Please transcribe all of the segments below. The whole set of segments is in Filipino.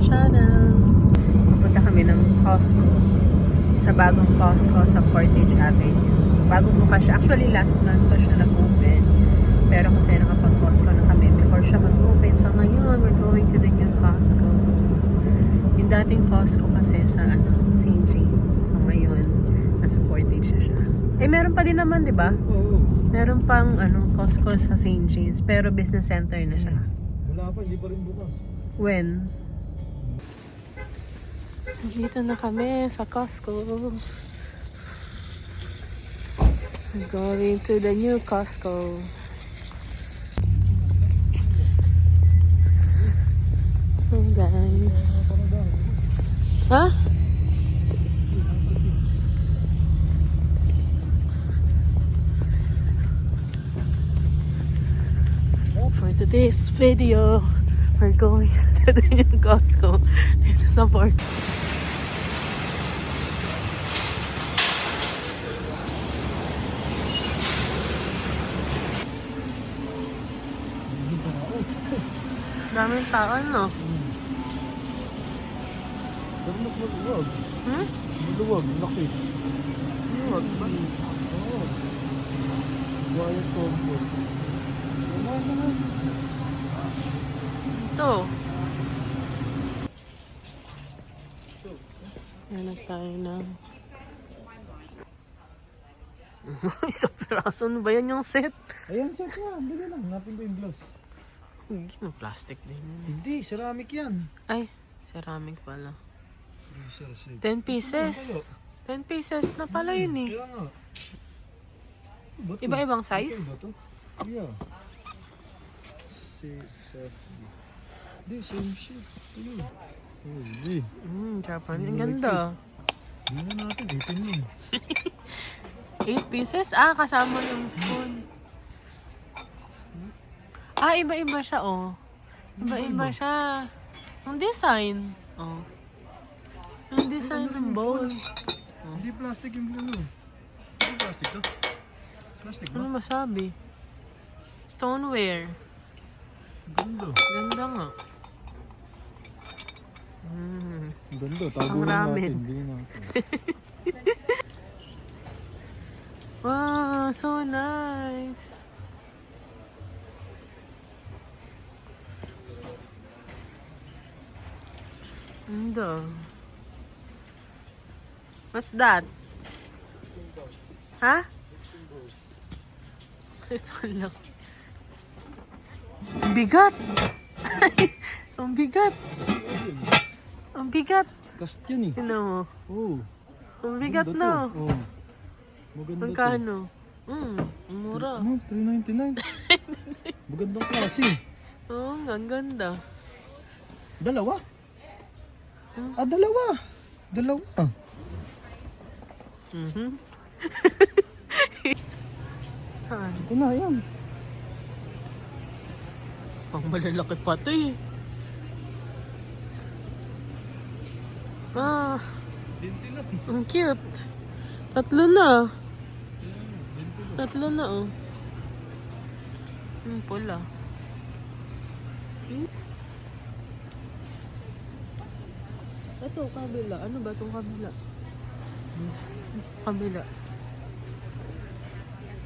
channel. Punta kami ng Costco. Sa bagong Costco sa Portage Avenue. Bagong bukas siya. Actually, last month pa siya nag-open. Pero kasi nakapag-Costco na kami before siya mag-open. So ngayon, we're going to the new Costco. Yung dating Costco kasi sa St. James. So ngayon, nasa Portage na siya. Eh, meron pa din naman, di ba? Oo. Meron pang Costco sa St. James. Pero business center na siya. Wala pa, hindi pa rin bukas. When? Dito na kami sa Costco. We're going to the new Costco. Oh guys. Huh? For today's video, we're going to the new Costco dito sa Port. Daming tao, no? Pero mas maluwag. Hmm? Maluwag, laki. Huwag ba? Oo. Quiet comfort. Wala naman. Ito. Hanap tayo ng isang piraso. Ano ba yan yung set? Ayan, set yan. Bili lang. Hanapin ko yung gloves. Hindi mo plastic din yun. Hindi, ceramic yan. Ay, ceramic pala. Sir, 10 pieces. 10 pieces na pala yun eh. Kaya nga. Bato. Iba-ibang Bato, size? bato. Yeah. Hindi, same shit. Ayun. Holy. Japan. Ang ganda. Hindi na natin. 18 yun. 8 pieces? Ah, kasama yung spoon. Ah, iba-iba siya, oh. Iba-iba siya. Ang design. Oh. Ang design ng bowl. Hindi plastic yung ano. Hindi plastic to. Plastic ba? Ano masabi? Stoneware. Ganda. Ganda nga. Ganda. Tago Ang na ramen. natin. Hindi natin. Wow, so nice. Ganda. What's that? Ha? Ito lang. Ang bigat! Ang bigat! Ang bigat! Cast yan eh. Tignan mo. Oh. Ang bigat Ganda na. to. Oh. Maganda Magkano? Ang mura. Ano? 399. Magandang klase. Oo, ang ganda. Dalawa? Dalawa. Dalawa. Saan? Ito na, yan. Pang malalaki pa ito eh. Ah, ang cute. Tatlo na. Tatlo na oh. Pula. Ito, kabila. Ano ba itong kabila? Kabila.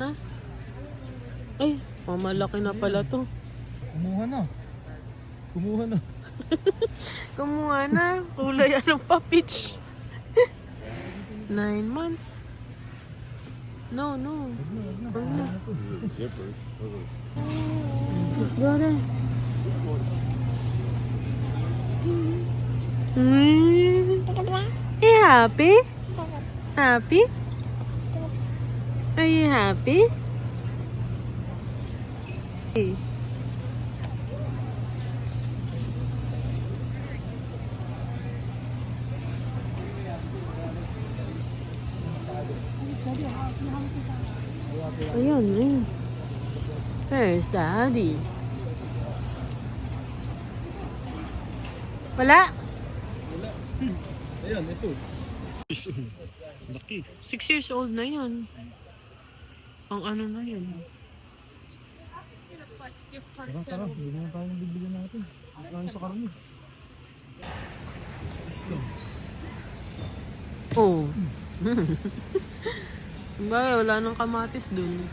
Ha? Ay, mamalaki na pala to. Kumuha na. Kumuha na. Kumuha na. Kulay anong pa-pitch. 9 months. No. Wag na. Let's go there. You happy? Happy? Are you happy? Hey. Ayun. Where's Daddy? Wala? Ayan, ito. Laki. 6 years old na yan. Ang ano na yan. Tara, hindi na tayo bibigyan natin. Tayo sa karami. Oh. Ba, wala nang kamatis dun.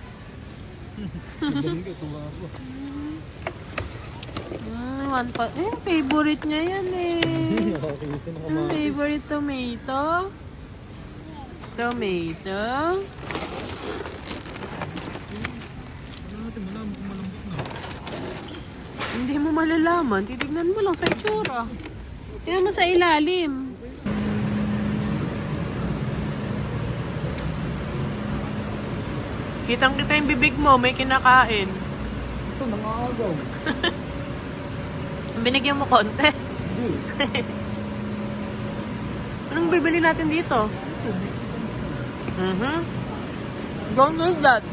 Dami ka, tunga ako. One pa. Favorite niya yan eh. Nakakita na Favorite tomato. Tomato. Ano natin, malaman kung malambot na. Hindi mo malalaman. Titignan mo lang sa itsura. Tingnan mo sa ilalim. Kitang-kita yung bibig mo, may kinakain. Ito, nangaagaw. Binigyan mo konti. Hindi. Anong bibili natin dito? Don't need that.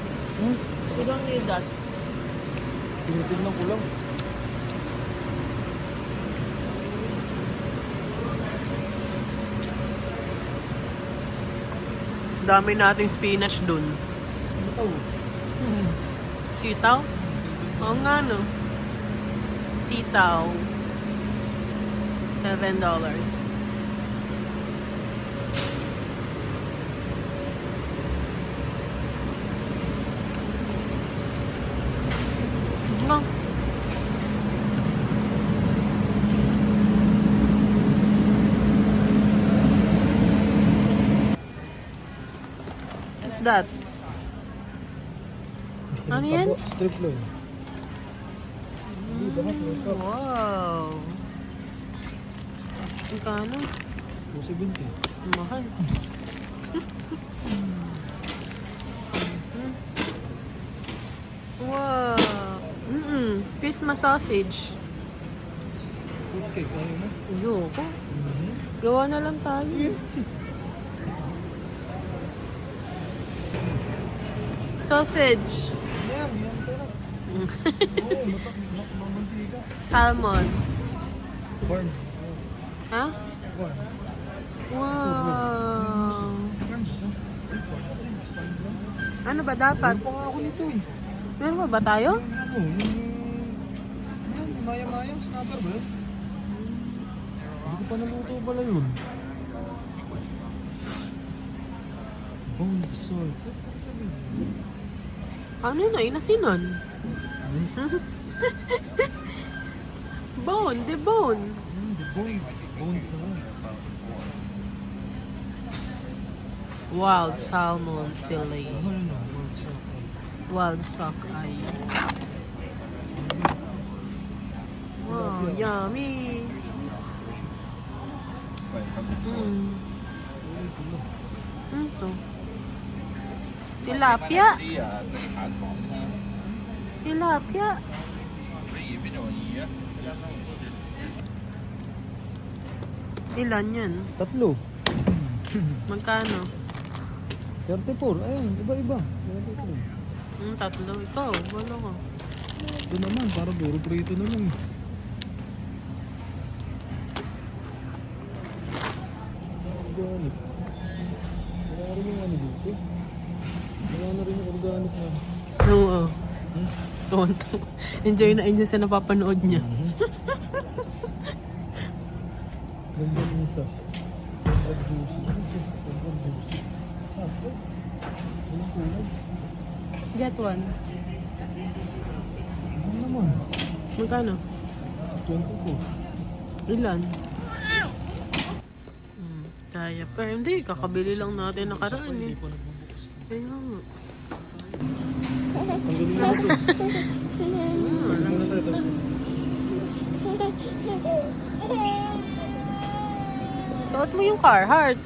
You don't need that. Tinitignan ko lang. Dami nating spinach dun. Ito. Sitaw? Oo nga no. Sitaw. $7. No. What's that? Ano yan? Strip loin. Hindi, bakit may cup? Wow. Ikano? 270. Mahal. Wow. Christmas sausage. Okay, kaya mo. Ayoko. Gawa na lang tayo. Sausage. Yan, yan, sarap. Oo, mamantika. Salmon. Corn. Ha? Corn. Wow. Ano ba dapat? Ano pa nga ako nito eh? Meron ba tayo? Ano, yung maya-mayang snapper ba yun? Hindi ko pa naluto pala yun. Bone salt. Ano na? Inasinan. Bone, the bone. Bone. Bone ko lang. Wild salmon fillet. Mahal na. Bone salt. Wild sockeye. Wow, yummy. Ito. Tilapia. Tilapia. Ilan yan? Tatlo. Magkano? 34. Ayun, iba-iba. 34. Tatlo. Ikaw, wala ko. Ito naman, para puro prito na lang. Organic. Wala rin yung ano dito. Wala na rin yung organic na. Oo. Tonto. Enjoy na enjoy sa napapanood niya. Ganda yung isa. Ganda juicy. Ganda juicy. Walang kulay. Get one. Ano naman? Magkano? 24. Ilan? Kaya pa. Hindi, kakabili lang natin nakaraan eh. Hindi pa nagbubukas. Kaya nga. Ang galing naman ito. Tingnan na tayo. Suot mo yung Carhartt.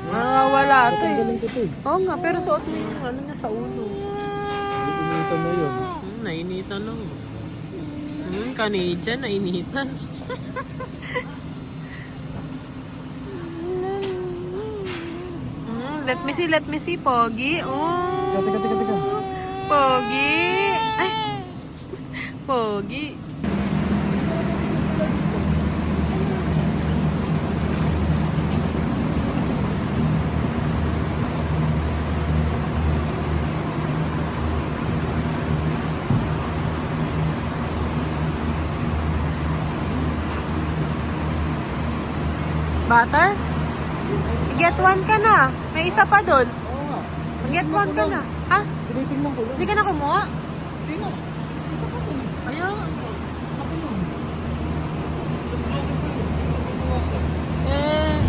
Wala ito Ang eh. galing ko ito eh. Oo nga, pero suot mo yung ano niya sa ulo. Initan na yun. Nainitan lang. Canadian, nainitan. Let me see, Pogi. Oh, Teka. Pogi. Ay, Pogi. Butter? Get one ka na. May isa pa doon. Oo nga. Get one ka na. Ha? Tinitingnan ko lang. Hindi ka na kumuha? Hindi nga. Isa pa po. Ayaw. Ako nun. Sa vlogger ko yun. Vlogger ko. Eh.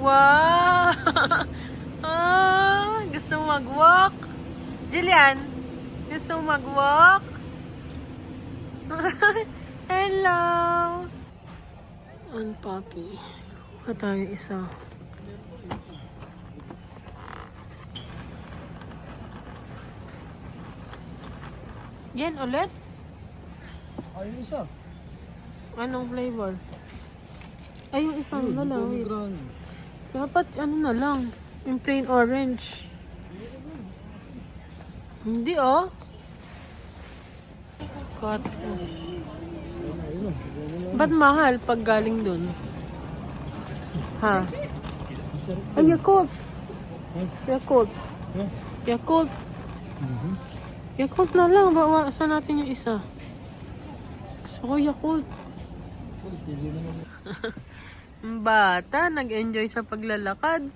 Wow! Ah, gusto mo mag-walk? Jillian, gusto mo mag-walk? Hello! Ang papi. Kuha tayo isa. Yan ulit? Ayun isa. Anong flavor? Ay, yung isang na lang. Wait. Pomegranate. Dapat ano na lang. Yung plain orange. Hindi oh. Cut. Ayun. Ba't mahal pag galing dun? Ha? Ay, Yakult. Yakult. Huh? Yakult. Mhm. Yakult na lang. Bawasan natin yung isa. Gusto ko Yakult. Ang bata, nag-enjoy sa paglalakad.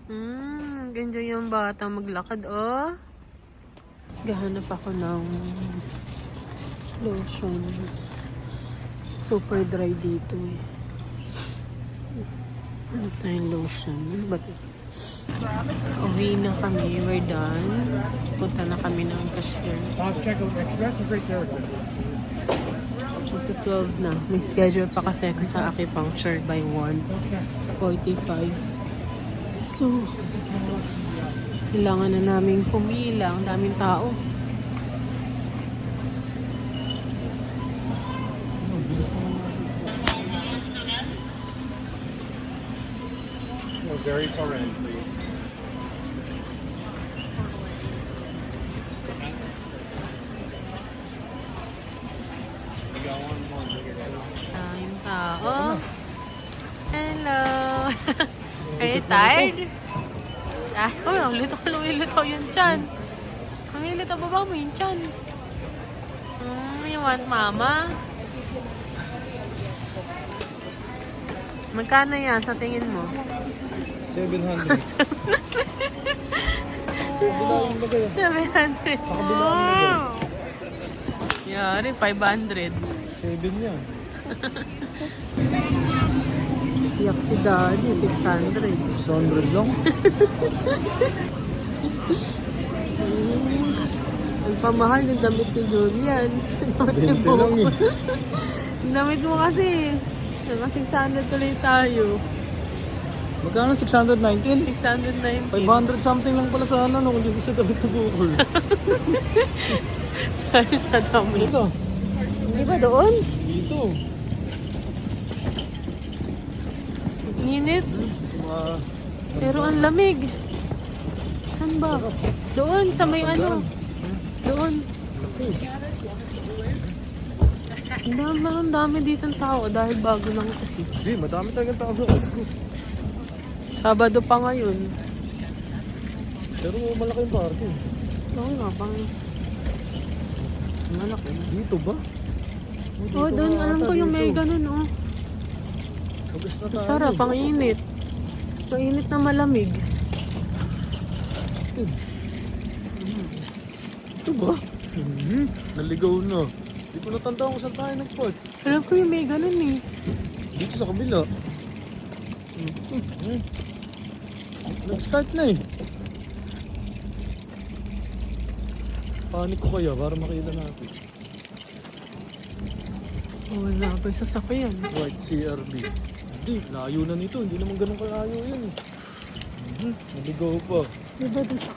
Nag-enjoy yung bata maglakad, oh. Gahanap ako ng lotion. Super dry dito, eh. Ano tayong lotion? Ano ba ito? Uwi na kami. We're done. Punta na kami ng cashier. Fast checkout express or great character? Ito 12 na. May schedule pa kasi ako sa acupuncture by 1:45. So, kailangan na namin pumila. Ang daming tao. No, very far end, please. Daming tao. Hello. Are you tired? Ah, oh, ang lumilitaw yung tiyan. Ang lilitaw ba mo yung tiyan? You want mama? Magkano yan sa tingin mo? 700. Kabilaan ba kayo? 700. Kabilaan ba Yari, 500. 7 yan. Iyak si Daddy, 600. 600 lang. Nagpamahal ng damit ni Julian. Damit ni 20 lang Bobo. eh. Damit mo kasi. Naka 600 tuloy tayo. Magkano? 619? 619. 500 something lang pala sana no, hindi sa damit na bukol. Dahil sa damit. Dito. Di ba doon? Dito. Init. Mga... Pero ang lamig. Saan ba? Doon, sa may ano. Doon. Ang dami dito ng tao dahil bago lang kasi. Hindi, madami talagang tao sa Costco. Sabado pa ngayon. Pero malaki yung parking. Oo nga, pang... Malaki. Dito ba? Oh, doon. Alam ko yung may ganun, oh. Magas na tayo. Sarap, ang init. Mainit na malamig. Ito ba? Naligaw na. Hindi ko natandaan kung saan tayo nag-park. Alam ko yung may ganun, eh. Dito sa kabila. Nag-start na eh. Panik ko kaya para makita natin. Oh, wala pa yung sasakyan. White CRB. Hindi, layo na nito. Hindi naman ganun kalayo yan eh. Naligaw pa. Diba doon sa